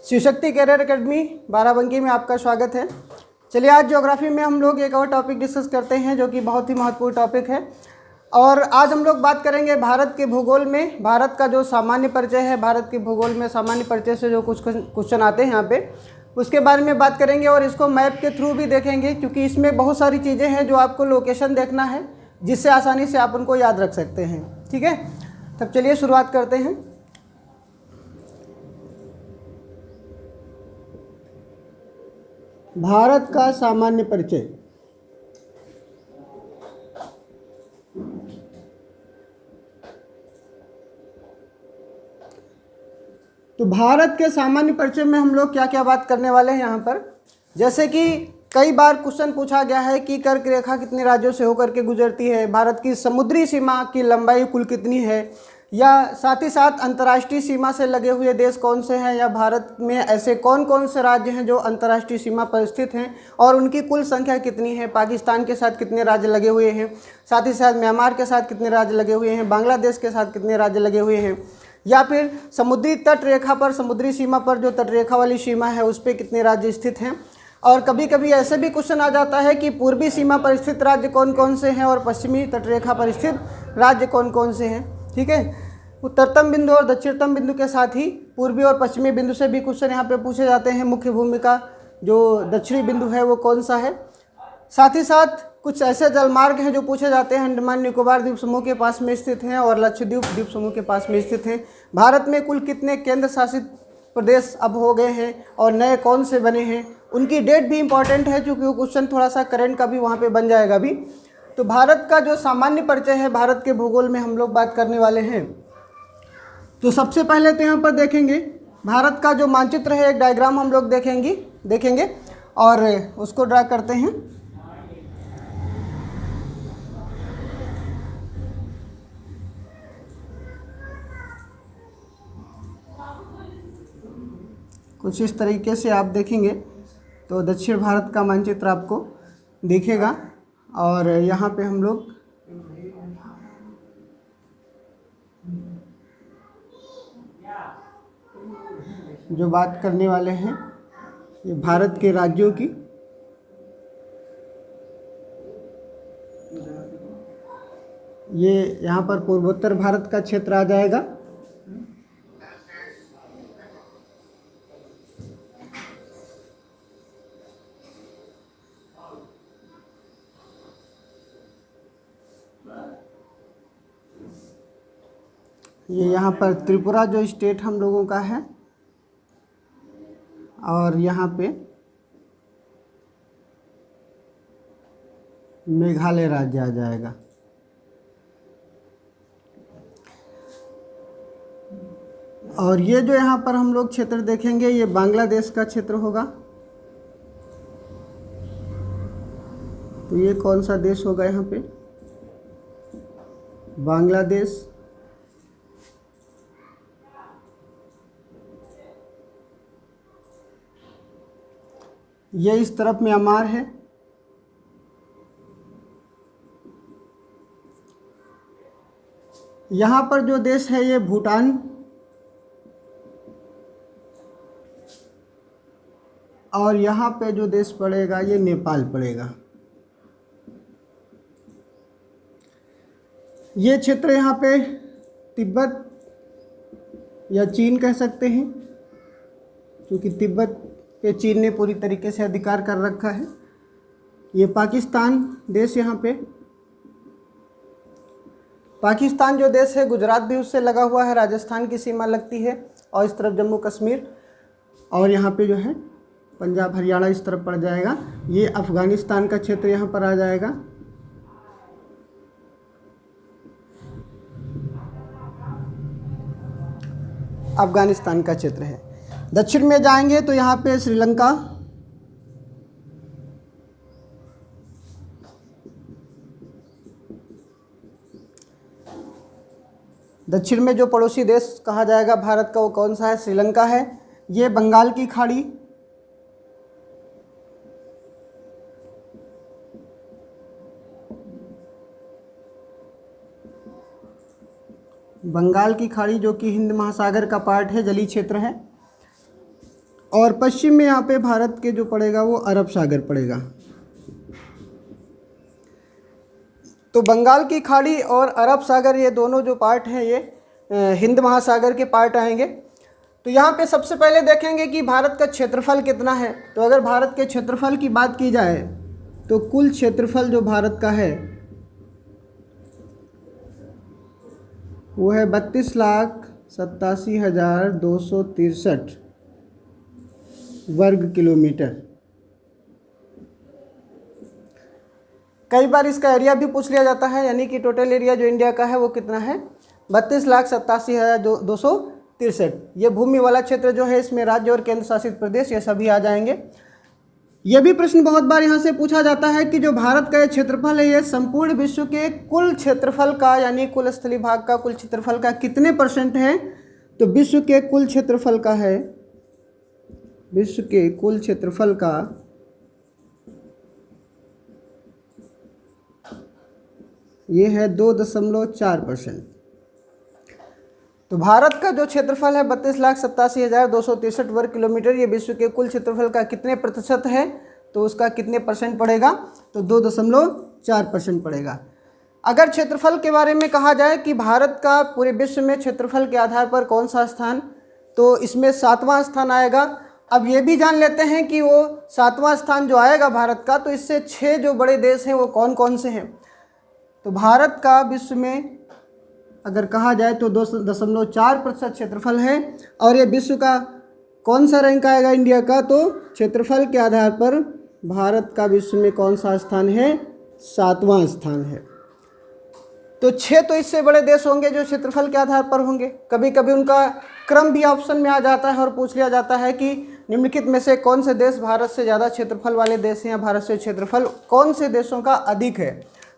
Shivshakti career academy Barabanki में आपका स्वागत है। चलिए आज ज्योग्राफी में हम लोग एक और टॉपिक डिस्कस करते हैं जो कि बहुत ही महत्वपूर्ण टॉपिक है। और आज हम लोग बात करेंगे भारत के भूगोल में, भारत का जो सामान्य परिचय है, भारत के भूगोल में सामान्य परिचय से जो कुछ क्वेश्चन आते हैं यहाँ पे, उसके बारे में बात करेंगे और इसको मैप के थ्रू भी देखेंगे, क्योंकि इसमें बहुत सारी चीज़ें हैं जो आपको लोकेशन देखना है, जिससे आसानी से आप उनको याद रख सकते हैं। ठीक है, तब चलिए शुरुआत करते हैं। भारत का सामान्य परिचय। तो भारत के सामान्य परिचय में हम लोग क्या क्या बात करने वाले हैं यहाँ पर, जैसे कि कई बार क्वेश्चन पूछा गया है कि कर्क रेखा कितने राज्यों से होकर के गुजरती है, भारत की समुद्री सीमा की लंबाई कुल कितनी है, या साथ ही साथ अंतर्राष्ट्रीय सीमा से लगे हुए देश कौन से हैं, या भारत में ऐसे कौन कौन से राज्य हैं जो अंतर्राष्ट्रीय सीमा पर स्थित हैं और उनकी कुल संख्या कितनी है, पाकिस्तान के साथ कितने राज्य लगे हुए हैं, साथ ही साथ म्यांमार के साथ कितने राज्य लगे हुए हैं, बांग्लादेश के साथ कितने राज्य लगे हुए हैं, या फिर समुद्री तट रेखा पर, समुद्री सीमा पर जो तटरेखा वाली सीमा है उस पर कितने राज्य स्थित हैं। और कभी कभी ऐसे भी क्वेश्चन आ जाता है कि पूर्वी सीमा पर स्थित राज्य कौन कौन से हैं और पश्चिमी तटरेखा पर स्थित राज्य कौन कौन से हैं। ठीक है, उत्तरतम बिंदु और दक्षिणतम बिंदु के साथ ही पूर्वी और पश्चिमी बिंदु से भी क्वेश्चन यहाँ पे पूछे जाते हैं। मुख्य भूमि का जो दक्षिणी बिंदु है वो कौन सा है। साथ ही साथ कुछ ऐसे जलमार्ग हैं जो पूछे जाते हैं, अंडमान निकोबार द्वीप समूह के पास में स्थित हैं और लक्षद्वीप द्वीप समूह के पास में स्थित हैं। भारत में कुल कितने केंद्र शासित प्रदेश अब हो गए हैं और नए कौन से बने हैं, उनकी डेट भी इंपॉर्टेंट है, क्योंकि वो क्वेश्चन थोड़ा सा करंट का भी वहाँ पे बन जाएगा भी। तो भारत का जो सामान्य परिचय है, भारत के भूगोल में हम लोग बात करने वाले हैं। तो सबसे पहले तो यहाँ पर देखेंगे भारत का जो मानचित्र है, एक डायग्राम हम लोग देखेंगे और उसको ड्रा करते हैं। कुछ इस तरीके से आप देखेंगे तो दक्षिण भारत का मानचित्र आपको दिखेगा और यहाँ पे हम लोग जो बात करने वाले हैं ये भारत के राज्यों की। ये यहाँ पर पूर्वोत्तर भारत का क्षेत्र आ जाएगा। ये यहाँ पर त्रिपुरा जो स्टेट हम लोगों का है और यहाँ पे मेघालय राज्य आ जाएगा। और ये जो यहाँ पर हम लोग क्षेत्र देखेंगे ये बांग्लादेश का क्षेत्र होगा। तो ये कौन सा देश होगा यहाँ पे, बांग्लादेश। ये इस तरफ म्यांमार है। यहाँ पर जो देश है ये भूटान, और यहाँ पे जो देश पड़ेगा ये नेपाल पड़ेगा। ये क्षेत्र यहाँ पे तिब्बत या चीन कह सकते हैं, क्योंकि तिब्बत पे चीन ने पूरी तरीके से अधिकार कर रखा है। ये पाकिस्तान देश, यहाँ पे पाकिस्तान जो देश है गुजरात भी उससे लगा हुआ है, राजस्थान की सीमा लगती है, और इस तरफ जम्मू कश्मीर, और यहाँ पे जो है पंजाब हरियाणा इस तरफ पड़ जाएगा। ये अफ़गानिस्तान का क्षेत्र यहाँ पर आ जाएगा। अफ़गानिस्तान का क्षेत्र है। दक्षिण में जाएंगे तो यहाँ पे श्रीलंका, दक्षिण में जो पड़ोसी देश कहा जाएगा भारत का वो कौन सा है, श्रीलंका है। ये बंगाल की खाड़ी, बंगाल की खाड़ी जो कि हिंद महासागर का पार्ट है, जलीय क्षेत्र है। और पश्चिम में यहाँ पे भारत के जो पड़ेगा वो अरब सागर पड़ेगा। तो बंगाल की खाड़ी और अरब सागर ये दोनों जो पार्ट हैं ये हिंद महासागर के पार्ट आएंगे। तो यहाँ पे सबसे पहले देखेंगे कि भारत का क्षेत्रफल कितना है। तो अगर भारत के क्षेत्रफल की बात की जाए तो कुल क्षेत्रफल जो भारत का है वो है 32,87,263 वर्ग किलोमीटर। कई बार इसका एरिया भी पूछ लिया जाता है, यानी कि टोटल एरिया जो इंडिया का है वो कितना है, 32,87,263। ये भूमि वाला क्षेत्र जो है इसमें राज्य और केंद्र शासित प्रदेश ये सभी आ जाएंगे। यह भी प्रश्न बहुत बार यहाँ से पूछा जाता है कि जो भारत का ये क्षेत्रफल है ये संपूर्ण विश्व के कुल क्षेत्रफल का, यानी कुल स्थलीय भाग का कुल क्षेत्रफल का कितने % है। तो विश्व के कुल क्षेत्रफल का है, विश्व के कुल क्षेत्रफल का ये है 2.4%। तो भारत का जो क्षेत्रफल है 32,87,263 वर्ग किलोमीटर, ये विश्व के कुल क्षेत्रफल का कितने % है, तो उसका कितने % पड़ेगा, तो 2.4% पड़ेगा। अगर क्षेत्रफल के बारे में कहा जाए कि भारत का पूरे विश्व में क्षेत्रफल के आधार पर कौन सा स्थान, तो इसमें 7वां स्थान आएगा। अब ये भी जान लेते हैं कि वो 7वां स्थान जो आएगा भारत का, तो इससे 6 जो बड़े देश हैं वो कौन कौन से हैं। तो भारत का विश्व में अगर कहा जाए तो 2.4% क्षेत्रफल है। और ये विश्व का कौन सा रैंक आएगा इंडिया का, तो क्षेत्रफल के आधार पर भारत का विश्व में कौन सा स्थान है, 7वां स्थान है। तो 6 तो इससे बड़े देश होंगे जो क्षेत्रफल के आधार पर होंगे। कभी कभी उनका क्रम भी ऑप्शन में आ जाता है और पूछ लिया जाता है कि निम्नलिखित में से कौन से देश भारत से ज़्यादा क्षेत्रफल वाले देश हैं, या भारत से क्षेत्रफल कौन से देशों का अधिक है।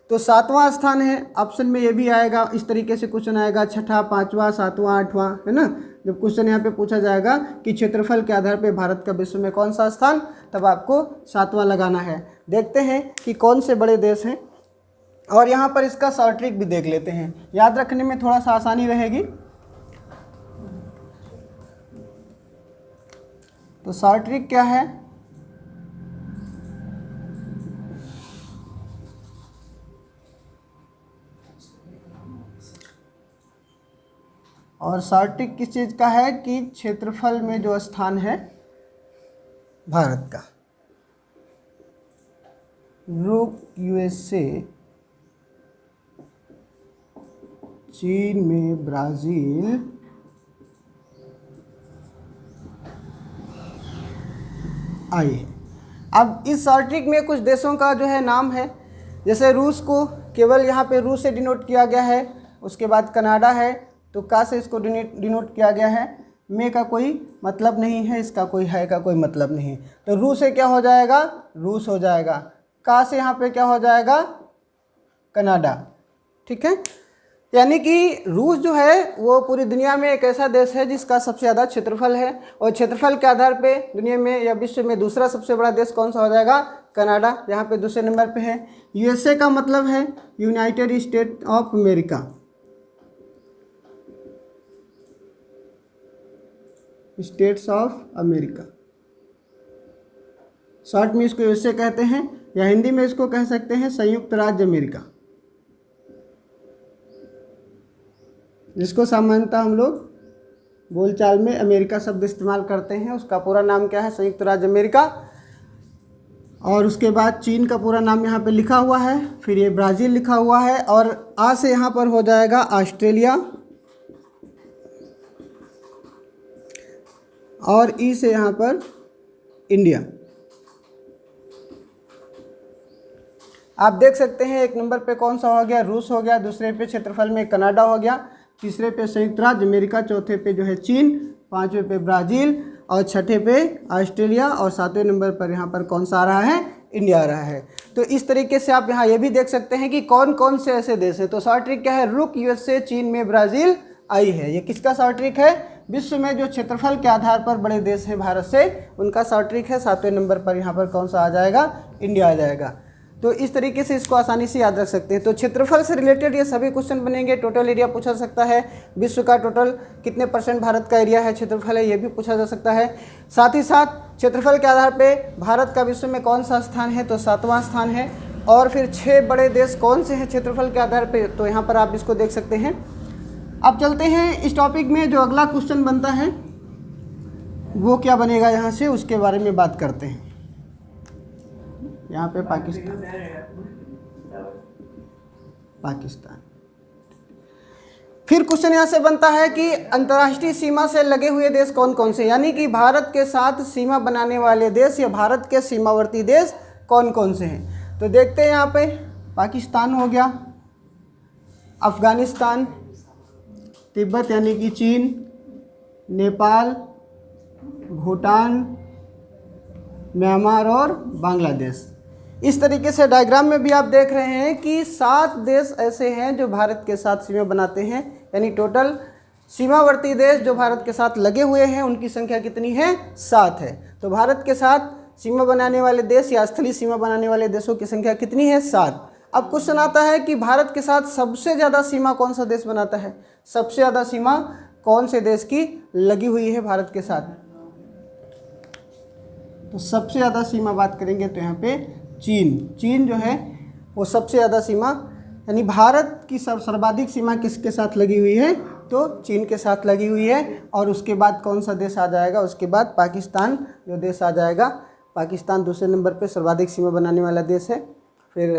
तो 7वां स्थान है, ऑप्शन में ये भी आएगा। इस तरीके से क्वेश्चन आएगा 6ठा, 5वां, 7वां, 8वां, है ना। जब क्वेश्चन यहाँ पे पूछा जाएगा कि क्षेत्रफल के आधार पे भारत का विश्व में कौन सा स्थान, तब आपको 7वां लगाना है। देखते हैं कि कौन से बड़े देश हैं, और यहाँ पर इसका शॉर्ट ट्रिक भी देख लेते हैं, याद रखने में थोड़ा सा आसानी रहेगी। तो शॉर्ट ट्रिक क्या है, और शॉर्ट ट्रिक किस चीज़ का है कि क्षेत्रफल में जो स्थान है भारत का, रूस, USA, चीन में ब्राज़ील, आई है। अब इस शॉर्ट ट्रिक में कुछ देशों का जो है नाम है, जैसे रूस को केवल यहाँ पे रूस से डिनोट किया गया है। उसके बाद कनाडा है, तो का से इसको डिनोट किया गया है। में का कोई मतलब नहीं है, इसका कोई है का कोई मतलब नहीं। तो रूस से क्या हो जाएगा, रूस हो जाएगा। का से यहाँ पे क्या हो जाएगा, कनाडा। ठीक है, यानी कि रूस जो है वो पूरी दुनिया में एक ऐसा देश है जिसका सबसे ज़्यादा क्षेत्रफल है, और क्षेत्रफल के आधार पे दुनिया में या विश्व में दूसरा सबसे बड़ा देश कौन सा हो जाएगा, कनाडा, यहाँ पे दूसरे नंबर पे है। USA का मतलब है United state of America, states of America. Short में इसको USA कहते हैं, या हिंदी में इसको कह सकते हैं संयुक्त राज्य अमेरिका, जिसको सामान्यतः हम लोग बोलचाल में अमेरिका शब्द इस्तेमाल करते हैं। उसका पूरा नाम क्या है, संयुक्त राज्य अमेरिका। और उसके बाद चीन का पूरा नाम यहाँ पे लिखा हुआ है, फिर ये ब्राज़ील लिखा हुआ है, और आ से यहाँ पर हो जाएगा ऑस्ट्रेलिया, और ई से यहाँ पर इंडिया। आप देख सकते हैं एक नंबर पे कौन सा हो गया, रूस हो गया, दूसरे पे क्षेत्रफल में कनाडा हो गया, तीसरे पे संयुक्त राज्य अमेरिका, चौथे पे जो है चीन, पांचवें पे ब्राज़ील, और छठे पे ऑस्ट्रेलिया, और सातवें नंबर पर यहाँ पर कौन सा आ रहा है, इंडिया आ रहा है। तो इस तरीके से आप यहाँ ये भी देख सकते हैं कि कौन कौन से ऐसे देश हैं। तो शॉर्ट ट्रिक क्या है, रुक, USA, चीन में ब्राज़ील, आई है। ये किसका शॉर्ट ट्रिक है, विश्व में जो क्षेत्रफल के आधार पर बड़े देश हैं भारत से, उनका शॉर्ट ट्रिक है। सातवें नंबर पर यहाँ पर कौन सा आ जाएगा, इंडिया आ जाएगा। तो इस तरीके से इसको आसानी से याद रख सकते हैं। तो क्षेत्रफल से रिलेटेड ये सभी क्वेश्चन बनेंगे। टोटल एरिया पूछा जा सकता है, विश्व का टोटल कितने % भारत का एरिया है, क्षेत्रफल है, ये भी पूछा जा सकता है। साथ ही साथ क्षेत्रफल के आधार पे भारत का विश्व में कौन सा स्थान है, तो 7वां स्थान है। और फिर 6 बड़े देश कौन से हैं क्षेत्रफल के आधार पे, तो यहाँ पर आप इसको देख सकते हैं। अब चलते हैं इस टॉपिक में, जो अगला क्वेश्चन बनता है वो क्या बनेगा यहाँ से, उसके बारे में बात करते हैं। यहाँ पे पाकिस्तान फिर क्वेश्चन यहाँ से बनता है कि अंतर्राष्ट्रीय सीमा से लगे हुए देश कौन कौन से, यानी कि भारत के साथ सीमा बनाने वाले देश या भारत के सीमावर्ती देश कौन कौन से हैं। तो देखते हैं, यहाँ पे पाकिस्तान हो गया, अफ़गानिस्तान, तिब्बत यानी कि चीन, नेपाल, भूटान, म्यांमार और बांग्लादेश। इस तरीके से डायग्राम में भी आप देख रहे हैं कि 7 देश ऐसे हैं जो भारत के साथ सीमा बनाते हैं, यानी टोटल सीमावर्ती देश जो भारत के साथ लगे हुए हैं उनकी संख्या कितनी है, 7 है। तो भारत के साथ सीमा बनाने वाले देश या स्थलीय सीमा बनाने वाले देशों की संख्या कितनी है, 7। अब क्वेश्चन आता है कि भारत के साथ सबसे ज़्यादा सीमा कौन सा देश बनाता है, सबसे ज़्यादा सीमा कौन से देश की लगी हुई है भारत के साथ। तो सबसे ज़्यादा सीमा बात करेंगे तो यहाँ पे चीन जो है वो सबसे ज़्यादा सीमा, यानी भारत की सर्वाधिक सीमा किसके साथ लगी हुई है, तो चीन के साथ लगी हुई है। और उसके बाद कौन सा देश आ जाएगा, उसके बाद पाकिस्तान जो देश आ जाएगा। पाकिस्तान दूसरे नंबर पे सर्वाधिक सीमा बनाने वाला देश है। फिर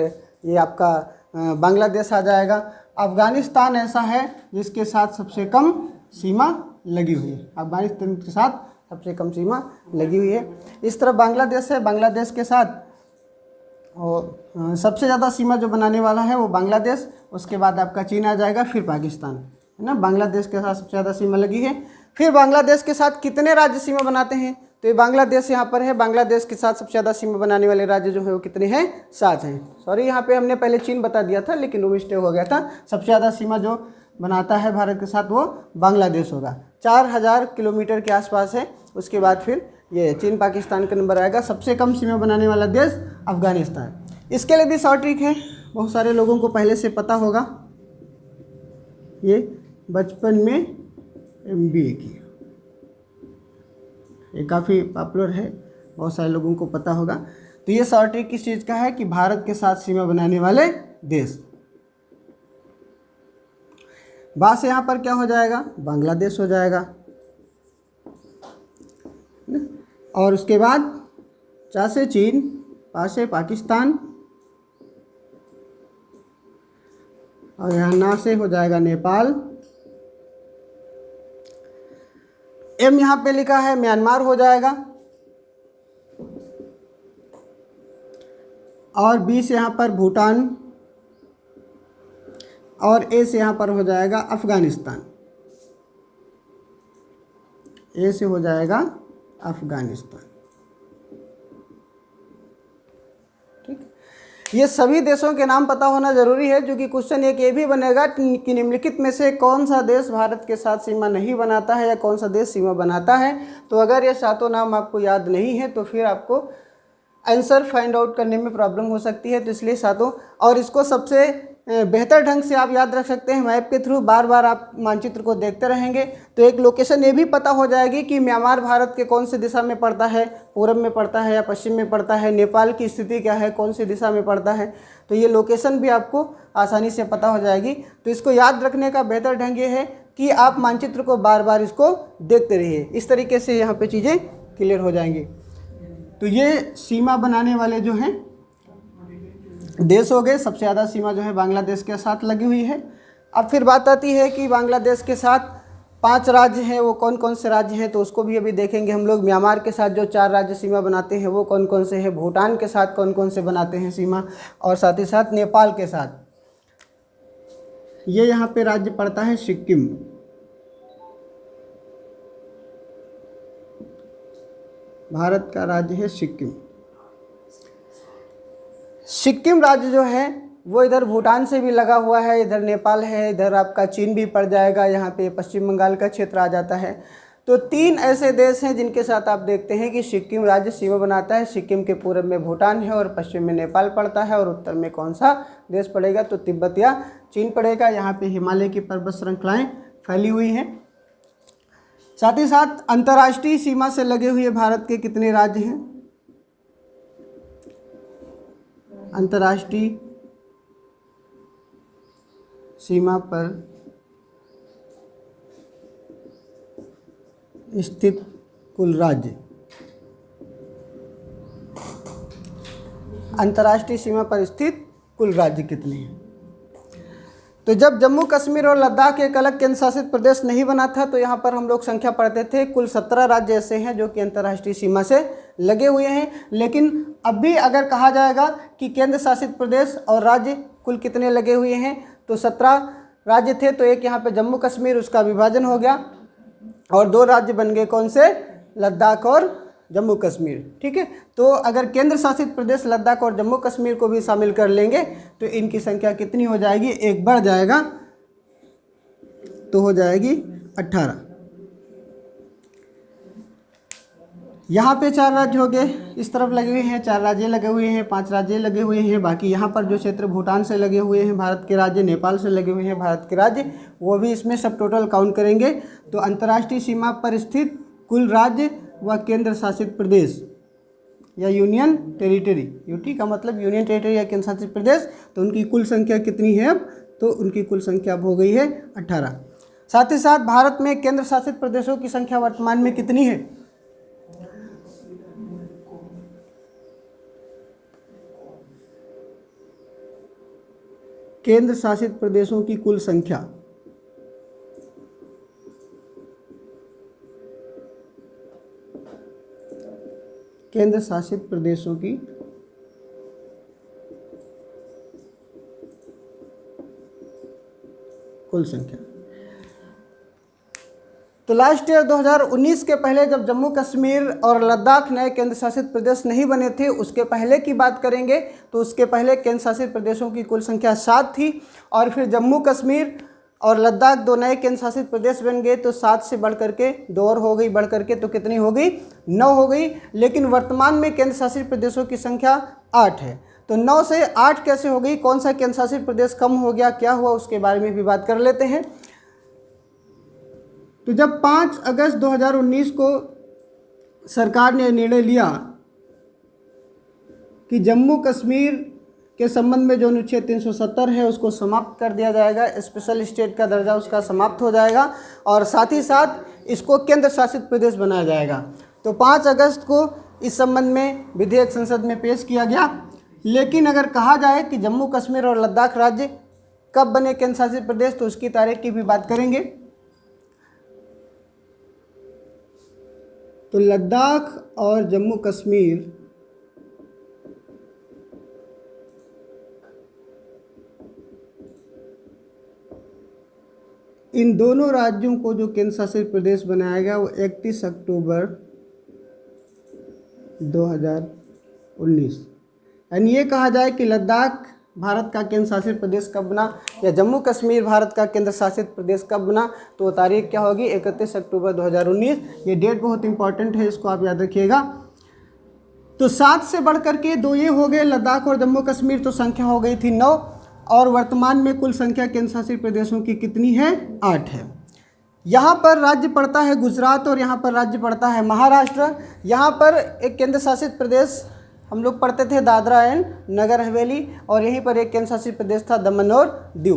ये आपका बांग्लादेश आ जाएगा। अफ़गानिस्तान ऐसा है जिसके साथ सबसे कम सीमा लगी हुई है, अफ़गानिस्तान के साथ सबसे कम सीमा लगी हुई है। इस तरफ बांग्लादेश है, बांग्लादेश के साथ और सबसे ज़्यादा सीमा जो बनाने वाला है वो बांग्लादेश, उसके बाद आपका चीन आ जाएगा, फिर पाकिस्तान, है ना। बांग्लादेश के साथ सबसे ज़्यादा सीमा लगी है। फिर बांग्लादेश के साथ कितने राज्य सीमा बनाते हैं, तो ये बांग्लादेश यहाँ पर है। बांग्लादेश के साथ सबसे ज़्यादा सीमा बनाने वाले राज्य जो है वो कितने हैं, 7 हैं। सॉरी, यहाँ पे हमने पहले चीन बता दिया था लेकिन वो मिस्टेक हो गया था। सबसे ज़्यादा सीमा जो बनाता है भारत के साथ वो बांग्लादेश होगा, 4000 किलोमीटर के आसपास है। उसके बाद फिर ये चीन पाकिस्तान का नंबर आएगा। सबसे कम सीमा बनाने वाला देश अफ़गानिस्तान। इसके लिए भी शॉर्ट ट्रिक है, बहुत सारे लोगों को पहले से पता होगा, ये बचपन में MBA की, ये काफ़ी पॉपुलर है, बहुत सारे लोगों को पता होगा। तो ये शॉर्ट ट्रिक किस चीज़ का है कि भारत के साथ सीमा बनाने वाले देश। बाद से यहाँ पर क्या हो जाएगा, बांग्लादेश हो जाएगा, और उसके बाद चा से चीन, पा से पाकिस्तान, और यहाँ ना से हो जाएगा नेपाल। M यहाँ पे लिखा है म्यांमार हो जाएगा, और B से यहाँ पर भूटान, और A से यहाँ पर हो जाएगा अफ़गानिस्तान, A से हो जाएगा अफ़गानिस्तान। ठीक, ये सभी देशों के नाम पता होना ज़रूरी है, जो कि क्वेश्चन एक ये भी बनेगा कि निम्नलिखित में से कौन सा देश भारत के साथ सीमा नहीं बनाता है या कौन सा देश सीमा बनाता है। तो अगर ये 7 नाम आपको याद नहीं है तो फिर आपको आंसर फाइंड आउट करने में प्रॉब्लम हो सकती है। तो इसलिए 7, और इसको सबसे बेहतर ढंग से आप याद रख सकते हैं मैप के थ्रू। बार बार आप मानचित्र को देखते रहेंगे तो एक लोकेशन ये भी पता हो जाएगी कि म्यांमार भारत के कौन से दिशा में पड़ता है, पूर्व में पड़ता है या पश्चिम में पड़ता है, नेपाल की स्थिति क्या है, कौन सी दिशा में पड़ता है। तो ये लोकेशन भी आपको आसानी से पता हो जाएगी। तो इसको याद रखने का बेहतर ढंग ये है कि आप मानचित्र को बार बार इसको देखते रहिए, इस तरीके से यहाँ पर चीज़ें क्लियर हो जाएंगी। तो ये सीमा बनाने वाले जो हैं देश हो गए। सबसे ज़्यादा सीमा जो है बांग्लादेश के साथ लगी हुई है। अब फिर बात आती है कि बांग्लादेश के साथ 5 राज्य हैं, वो कौन कौन से राज्य हैं, तो उसको भी अभी देखेंगे हम लोग। म्यांमार के साथ जो 4 राज्य सीमा बनाते हैं वो कौन कौन से हैं, भूटान के साथ कौन कौन से बनाते हैं सीमा, और साथ ही साथ नेपाल के साथ। ये यहाँ पे राज्य पड़ता है सिक्किम। भारत का राज्य है सिक्किम। सिक्किम राज्य जो है वो इधर भूटान से भी लगा हुआ है, इधर नेपाल है, इधर आपका चीन भी पड़ जाएगा, यहाँ पे पश्चिम बंगाल का क्षेत्र आ जाता है। तो 3 ऐसे देश हैं जिनके साथ आप देखते हैं कि सिक्किम राज्य सीमा बनाता है। सिक्किम के पूर्व में भूटान है और पश्चिम में नेपाल पड़ता है, और उत्तर में कौन सा देश पड़ेगा, तो तिब्बत या चीन पड़ेगा। यहाँ पे हिमालय की पर्वत श्रृंखलाएं फैली हुई हैं। साथ ही साथ अंतर्राष्ट्रीय सीमा से लगे हुए भारत के कितने राज्य हैं? अंतर्राष्ट्रीय सीमा पर स्थित कुल राज्य, अंतर्राष्ट्रीय सीमा पर स्थित कुल राज्य कितने हैं? तो जब जम्मू कश्मीर और लद्दाख एक अलग केंद्र शासित प्रदेश नहीं बना था तो यहाँ पर हम लोग संख्या पढ़ते थे, कुल 17 राज्य ऐसे हैं जो कि अंतर्राष्ट्रीय सीमा से लगे हुए हैं। लेकिन अभी अगर कहा जाएगा कि केंद्र शासित प्रदेश और राज्य कुल कितने लगे हुए हैं, तो 17 राज्य थे। तो एक यहाँ पे जम्मू कश्मीर, उसका विभाजन हो गया और 2 राज्य बन गए, कौन से, लद्दाख और जम्मू कश्मीर। ठीक है, तो अगर केंद्र शासित प्रदेश लद्दाख और जम्मू कश्मीर को भी शामिल कर लेंगे तो इनकी संख्या कितनी हो जाएगी, एक बढ़ जाएगा तो हो जाएगी 18। यहाँ पे 4 राज्य हो गए, इस तरफ लगे हुए हैं 4 राज्य लगे हुए हैं, 5 राज्य लगे हुए हैं। बाकी यहाँ पर जो क्षेत्र भूटान से लगे हुए हैं भारत के राज्य, नेपाल से लगे हुए हैं भारत के राज्य, वो भी इसमें सब टोटल काउंट करेंगे। तो अंतर्राष्ट्रीय सीमा पर स्थित कुल राज्य व केंद्र शासित प्रदेश या यूनियन टेरिटरी, यूटी का मतलब यूनियन टेरिटरी या केंद्र शासित प्रदेश, तो उनकी कुल संख्या कितनी है अब, तो उनकी कुल संख्या अब हो गई है 18। साथ ही साथ भारत में केंद्र शासित प्रदेशों की संख्या वर्तमान में कितनी है, केंद्र शासित प्रदेशों की कुल संख्या, केंद्र शासित प्रदेशों की कुल संख्या। तो लास्ट ईयर 2019 के पहले जब जम्मू कश्मीर और लद्दाख नए केंद्र शासित प्रदेश नहीं बने थे, उसके पहले की बात करेंगे तो उसके पहले केंद्र शासित प्रदेशों की कुल संख्या 7 थी। और फिर जम्मू कश्मीर और लद्दाख 2 नए केंद्र शासित प्रदेश बन गए तो 7 से बढ़ करके 2 और हो गई, बढ़ करके तो कितनी हो गई, 9 हो गई। लेकिन वर्तमान में केंद्र शासित प्रदेशों की संख्या 8 है। तो 9 से 8 कैसे हो गई, कौन सा केंद्र शासित प्रदेश कम हो गया, क्या हुआ, उसके बारे में भी बात कर लेते हैं। तो जब 5 अगस्त 2019 को सरकार ने निर्णय लिया कि जम्मू कश्मीर के संबंध में जो अनुच्छेद 370 है उसको समाप्त कर दिया जाएगा, स्पेशल स्टेट का दर्जा उसका समाप्त हो जाएगा और साथ ही साथ इसको केंद्र शासित प्रदेश बनाया जाएगा। तो 5 अगस्त को इस संबंध में विधेयक संसद में पेश किया गया। लेकिन अगर कहा जाए कि जम्मू कश्मीर और लद्दाख राज्य कब बने केंद्र शासित प्रदेश, तो उसकी तारीख की भी बात करेंगे। तो लद्दाख और जम्मू कश्मीर इन दोनों राज्यों को जो केंद्र शासित प्रदेश बनाया गया वो 31 अक्टूबर 2019। यानी ये कहा जाए कि लद्दाख भारत का केंद्र शासित प्रदेश कब बना या जम्मू कश्मीर भारत का केंद्र शासित प्रदेश कब बना, तो वो तारीख क्या होगी, 31 अक्टूबर 2019। ये डेट बहुत इंपॉर्टेंट है, इसको आप याद रखिएगा। तो 7 से बढ़ करके 2 ये हो गए लद्दाख और जम्मू कश्मीर, तो संख्या हो गई थी 9। और वर्तमान में कुल संख्या केंद्र शासित प्रदेशों की कितनी है, 8 है। यहाँ पर राज्य पड़ता है गुजरात और यहाँ पर राज्य पड़ता है महाराष्ट्र। यहाँ पर एक केंद्र शासित प्रदेश हम लोग पढ़ते थे दादरा एंड नगर हवेली, और यहीं पर एक केंद्र शासित प्रदेश था दमन और दीव।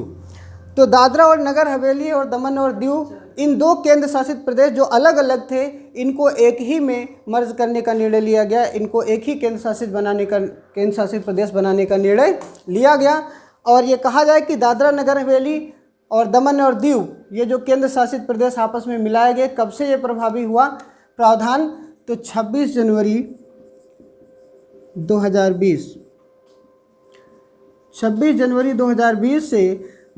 तो दादरा और नगर हवेली और दमन और दीव, इन 2 केंद्र शासित प्रदेश जो अलग अलग थे, इनको एक ही में मर्ज करने का निर्णय लिया गया। इनको एक ही केंद्र शासित प्रदेश बनाने का निर्णय लिया गया। और ये कहा जाए कि दादरा नगर हवेली और दमन और दीव, ये जो केंद्र शासित प्रदेश आपस में मिलाए गए, कब से ये प्रभावी हुआ प्रावधान, तो 26 जनवरी 2020। 26 जनवरी 2020 से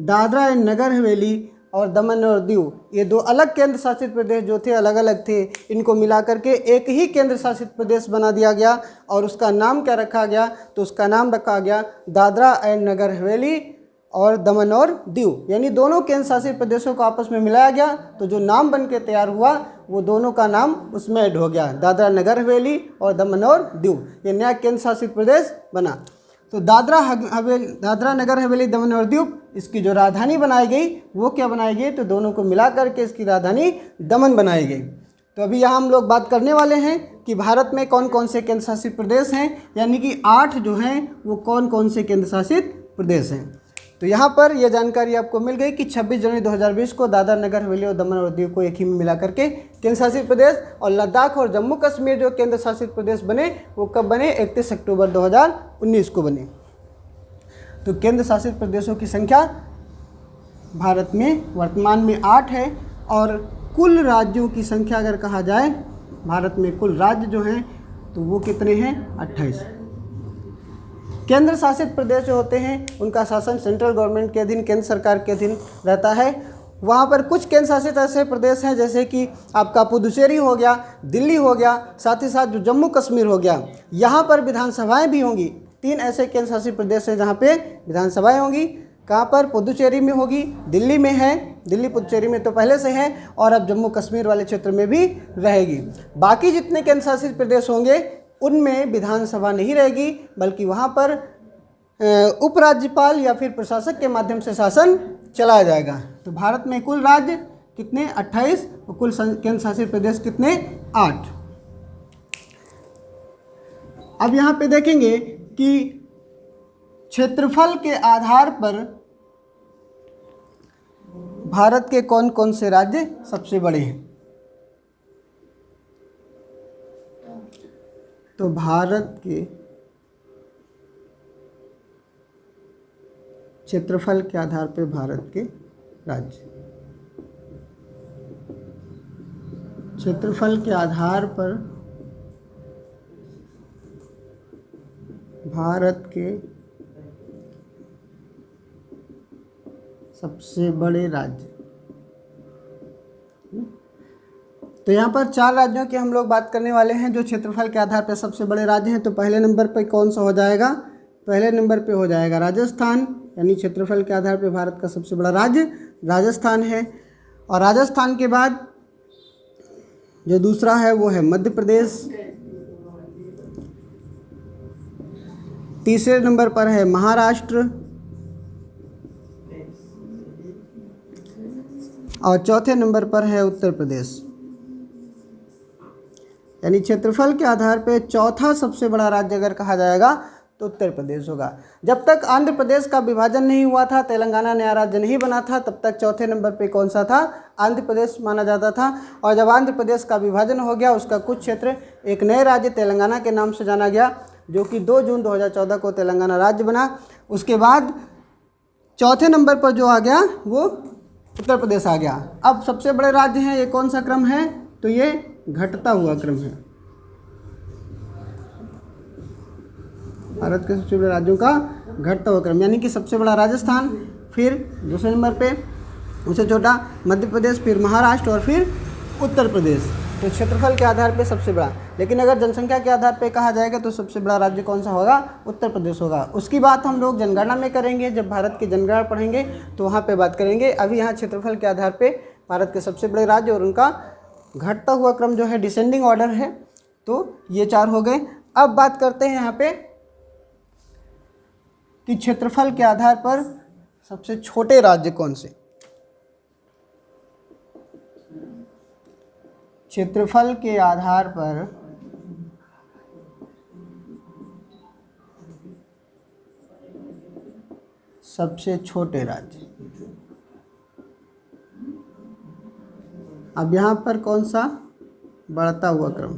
दादरा एंड नगर हवेली और दमन और दीव, ये 2 अलग केंद्र शासित प्रदेश जो थे, अलग अलग थे, इनको मिलाकर के एक ही केंद्र शासित प्रदेश बना दिया गया। और उसका नाम क्या रखा गया, तो उसका नाम रखा गया दादरा एंड नगर हवेली और दमन और दीव, यानी दोनों केंद्र शासित प्रदेशों को आपस में मिलाया गया, तो जो नाम बन के तैयार हुआ वो दोनों का नाम उसमें ऐड हो गया, दादरा नगर हवेली और दमन और दीव, ये नया केंद्र शासित प्रदेश बना। तो दादरा नगर हवेली दमन और दीव, इसकी जो राजधानी बनाई गई वो क्या बनाई गई, तो दोनों को मिला करके इसकी राजधानी दमन बनाई गई। तो अभी यहाँ हम लोग बात करने वाले हैं कि भारत में कौन कौन से केंद्र शासित प्रदेश हैं, यानी कि 8 जो हैं वो कौन कौन से केंद्र शासित प्रदेश हैं। तो यहाँ पर यह जानकारी आपको मिल गई कि 26 जनवरी 2020 को दादरा नगर हवेली और दमन और दीव को एक ही में मिला करके केंद्र शासित प्रदेश, और लद्दाख और जम्मू कश्मीर जो केंद्र शासित प्रदेश बने वो कब बने, 31 अक्टूबर 2019 को बने। तो केंद्र शासित प्रदेशों की संख्या भारत में वर्तमान में 8 है, और कुल राज्यों की संख्या अगर कहा जाए भारत में कुल राज्य जो हैं तो वो कितने हैं, 28। केंद्र शासित प्रदेश जो होते हैं उनका शासन सेंट्रल गवर्नमेंट के अधीन, केंद्र सरकार के अधीन रहता है। वहाँ पर कुछ केंद्र शासित ऐसे प्रदेश हैं जैसे कि आपका पुदुचेरी हो गया, दिल्ली हो गया, साथ ही साथ जो जम्मू कश्मीर हो गया, यहाँ पर विधानसभाएं भी होंगी। 3 ऐसे केंद्र शासित प्रदेश हैं जहाँ पे विधानसभाएं होंगी। कहाँ पर, पुदुचेरी में होगी, दिल्ली में है, दिल्ली पुदुचेरी में तो पहले से है, और अब जम्मू कश्मीर वाले क्षेत्र में भी रहेगी। बाकी जितने केंद्र शासित प्रदेश होंगे उनमें विधानसभा नहीं रहेगी, बल्कि वहाँ पर उपराज्यपाल या फिर प्रशासक के माध्यम से शासन चलाया जाएगा। तो भारत में कुल राज्य कितने, 28, और कुल केंद्र शासित प्रदेश कितने, 8। अब यहाँ पे देखेंगे कि क्षेत्रफल के आधार पर भारत के कौन कौन से राज्य सबसे बड़े हैं। तो भारत के क्षेत्रफल के आधार पर भारत के राज्य, क्षेत्रफल के आधार पर भारत के सबसे बड़े राज्य। तो यहाँ पर 4 राज्यों की हम लोग बात करने वाले हैं जो क्षेत्रफल के आधार पर सबसे बड़े राज्य हैं। तो पहले नंबर पर कौन सा हो जाएगा, पहले नंबर पे हो जाएगा राजस्थान, यानी क्षेत्रफल के आधार पर भारत का सबसे बड़ा राज्य राजस्थान है। और राजस्थान के बाद जो दूसरा है वो है मध्य प्रदेश, तीसरे नंबर पर है महाराष्ट्र, और चौथे नंबर पर है उत्तर प्रदेश। यानी क्षेत्रफल के आधार पे चौथा सबसे बड़ा राज्य अगर कहा जाएगा तो उत्तर प्रदेश होगा। जब तक आंध्र प्रदेश का विभाजन नहीं हुआ था, तेलंगाना नया राज्य नहीं बना था, तब तक चौथे नंबर पे कौन सा था, आंध्र प्रदेश माना जाता था। और जब आंध्र प्रदेश का विभाजन हो गया, उसका कुछ क्षेत्र एक नए राज्य तेलंगाना के नाम से जाना गया, जो कि 2 जून 2014 को तेलंगाना राज्य बना। उसके बाद चौथे नंबर पर जो आ गया वो उत्तर प्रदेश आ गया। अब सबसे बड़े राज्य हैं, ये कौन सा क्रम है, तो ये घटता हुआ क्रम है। भारत के सबसे बड़े राज्यों का घटता हुआ क्रम, यानी कि सबसे बड़ा राजस्थान, फिर दूसरे नंबर पे उससे छोटा मध्य प्रदेश, फिर महाराष्ट्र और फिर उत्तर प्रदेश। तो क्षेत्रफल के आधार पे सबसे बड़ा, लेकिन अगर जनसंख्या के आधार पे कहा जाएगा तो सबसे बड़ा राज्य कौन सा होगा, उत्तर प्रदेश होगा। उसकी बात हम लोग जनगणना में करेंगे, जब भारत की जनगणना पढ़ेंगे तो वहाँ पे बात करेंगे। अभी यहाँ क्षेत्रफल के आधार पे भारत के सबसे बड़े राज्य और उनका घटता हुआ क्रम जो है डिसेंडिंग ऑर्डर है। तो ये 4 हो गए। अब बात करते हैं यहाँ पे कि क्षेत्रफल के आधार पर सबसे छोटे राज्य कौन से। क्षेत्रफल के आधार पर सबसे छोटे राज्य, अब यहाँ पर कौन सा बढ़ता हुआ क्रम,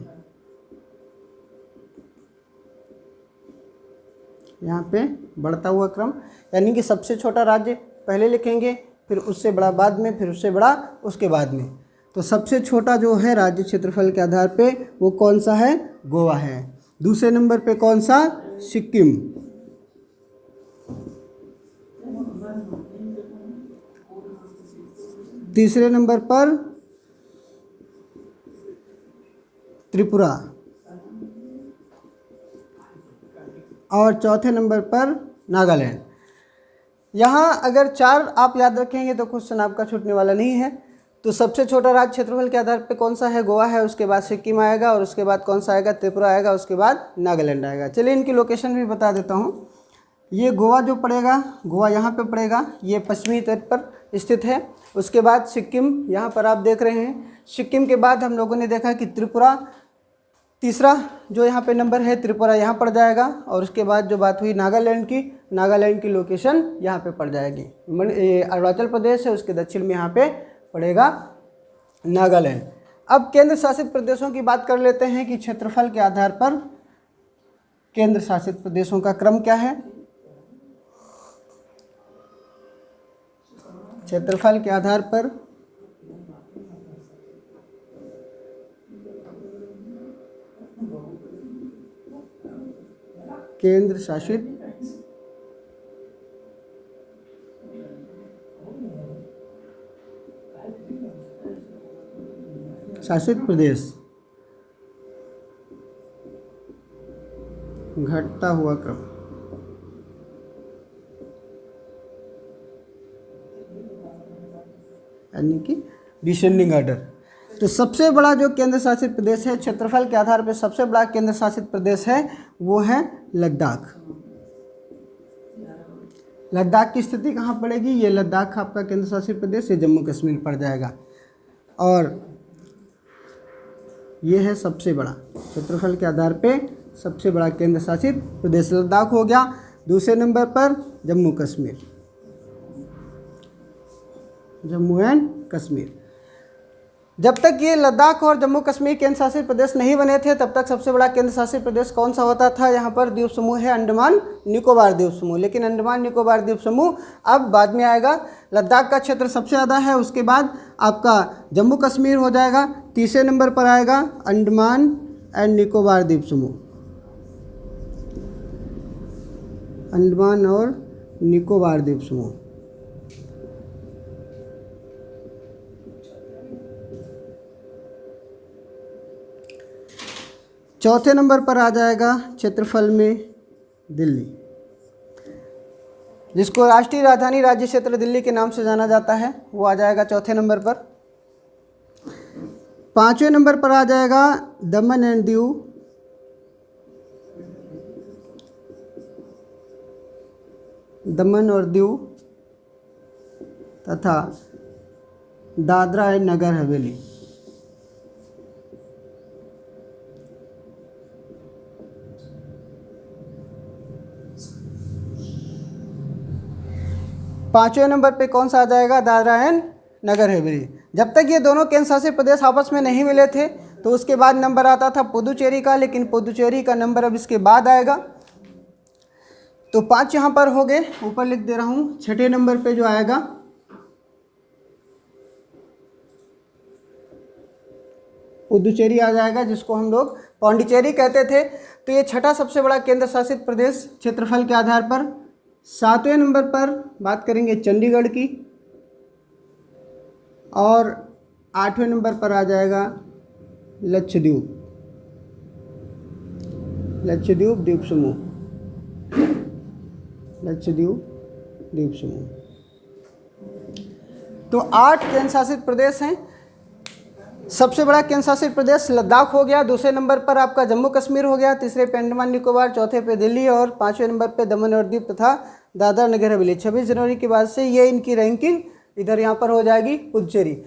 यहाँ पे बढ़ता हुआ क्रम, यानी कि सबसे छोटा राज्य पहले लिखेंगे, फिर उससे बड़ा बाद में, फिर उससे बड़ा उसके बाद में। तो सबसे छोटा जो है राज्य क्षेत्रफल के आधार पे वो कौन सा है, गोवा है। दूसरे नंबर पे कौन सा, सिक्किम। तीसरे नंबर पर त्रिपुरा, और चौथे नंबर पर नागालैंड। यहाँ अगर 4 आप याद रखेंगे तो क्वेश्चन आपका छूटने वाला नहीं है। तो सबसे छोटा राज्य क्षेत्रफल के आधार पे कौन सा है? गोवा है, उसके बाद सिक्किम आएगा, और उसके बाद कौन सा आएगा? त्रिपुरा आएगा, उसके बाद नागालैंड आएगा। चलिए इनकी लोकेशन भी बता देता हूँ। ये गोवा जो पड़ेगा, गोवा यहाँ पे पड़ेगा, ये पश्चिमी तट पर स्थित है। उसके बाद सिक्किम यहाँ पर आप देख रहे हैं। सिक्किम के बाद हम लोगों ने देखा कि त्रिपुरा, तीसरा जो यहाँ पे नंबर है त्रिपुरा यहाँ पड़ जाएगा। और उसके बाद जो बात हुई नागालैंड की, नागालैंड की लोकेशन यहाँ पे पड़ जाएगी। अरुणाचल प्रदेश है, उसके दक्षिण में यहाँ पे पड़ेगा नागालैंड। अब केंद्र शासित प्रदेशों की बात कर लेते हैं कि क्षेत्रफल के आधार पर केंद्र शासित प्रदेशों का क्रम क्या है। क्षेत्रफल के आधार पर केंद्र शासित प्रदेश, घटता हुआ क्रम। यानी कि डिसेंडिंग ऑर्डर। तो सबसे बड़ा जो केंद्र शासित प्रदेश है क्षेत्रफल के आधार पर, सबसे बड़ा केंद्र शासित प्रदेश है वो है लद्दाख। लद्दाख की स्थिति कहाँ पड़ेगी? ये लद्दाख आपका केंद्र शासित प्रदेश, ये जम्मू कश्मीर पड़ जाएगा। और ये है सबसे बड़ा क्षेत्रफल के आधार पे सबसे बड़ा केंद्र शासित प्रदेश लद्दाख हो गया। दूसरे नंबर पर जम्मू कश्मीर, जम्मू एंड कश्मीर। जब तक ये लद्दाख और जम्मू कश्मीर केंद्र शासित प्रदेश नहीं बने थे तब तक सबसे बड़ा केंद्र शासित प्रदेश कौन सा होता था? यहाँ पर द्वीप समूह है अंडमान निकोबार द्वीप समूह। लेकिन अंडमान निकोबार द्वीप समूह अब बाद में आएगा। लद्दाख का क्षेत्र सबसे ज़्यादा है, उसके बाद आपका जम्मू कश्मीर हो जाएगा, तीसरे नंबर पर आएगा अंडमान एंड निकोबार द्वीप समूह, अंडमान और निकोबार द्वीप समूह। चौथे नंबर पर आ जाएगा क्षेत्रफल में दिल्ली, जिसको राष्ट्रीय राजधानी राज्य क्षेत्र दिल्ली के नाम से जाना जाता है, वो आ जाएगा चौथे नंबर पर। पांचवें नंबर पर आ जाएगा दमन एंड दीव, दमन और दीव तथा दादरा एंड नगर हवेली। पांचवें नंबर पे कौन सा आ जाएगा? दादरा एंड नगर हवेली। जब तक ये दोनों केंद्र शासित प्रदेश आपस में नहीं मिले थे तो उसके बाद नंबर आता था पुदुचेरी का, लेकिन पुदुचेरी का नंबर अब इसके बाद आएगा। तो 5 यहाँ पर हो गए, ऊपर लिख दे रहा हूँ। छठे नंबर पे जो आएगा पुदुचेरी आ जाएगा, जिसको हम लोग पौंडीचेरी कहते थे। तो ये छठा सबसे बड़ा केंद्र शासित प्रदेश क्षेत्रफल के आधार पर। 7वें नंबर पर बात करेंगे चंडीगढ़ की, और 8वें नंबर पर आ जाएगा लक्षद्वीप, लक्षद्वीप द्वीप समूह, लक्षद्वीप द्वीप समूह। तो 8 केंद्र शासित प्रदेश हैं। सबसे बड़ा केंद्र शासित प्रदेश लद्दाख हो गया, दूसरे नंबर पर आपका जम्मू कश्मीर हो गया, तीसरे पे अंडमान निकोबार, चौथे पे दिल्ली, और 5वें नंबर पे दमन और दीव तथा दादरा नगर हवेली। 26 जनवरी के बाद से ये इनकी रैंकिंग इधर यहाँ पर हो जाएगी पुदुचेरी।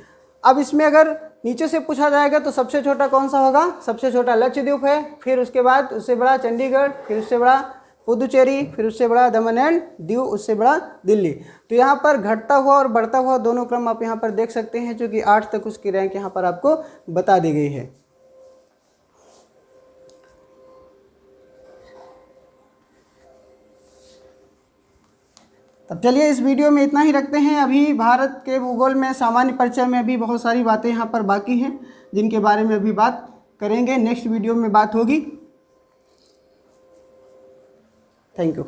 अब इसमें अगर नीचे से पूछा जाएगा तो सबसे छोटा कौन सा होगा? सबसे छोटा लक्षद्वीप है, फिर उसके बाद उससे बड़ा चंडीगढ़, फिर उससे बड़ा पुदुचेरी, फिर उससे बड़ा दमन एंड दीव, उससे बड़ा दिल्ली। तो यहाँ पर घटता हुआ और बढ़ता हुआ दोनों क्रम आप यहाँ पर देख सकते हैं, जो कि 8 तक उसकी रैंक यहाँ पर आपको बता दी गई है। तब चलिए इस वीडियो में इतना ही रखते हैं। अभी भारत के भूगोल में सामान्य परिचय में अभी बहुत सारी बातें यहाँ पर बाकी हैं, जिनके बारे में अभी बात करेंगे, नेक्स्ट वीडियो में बात होगी। Thank you.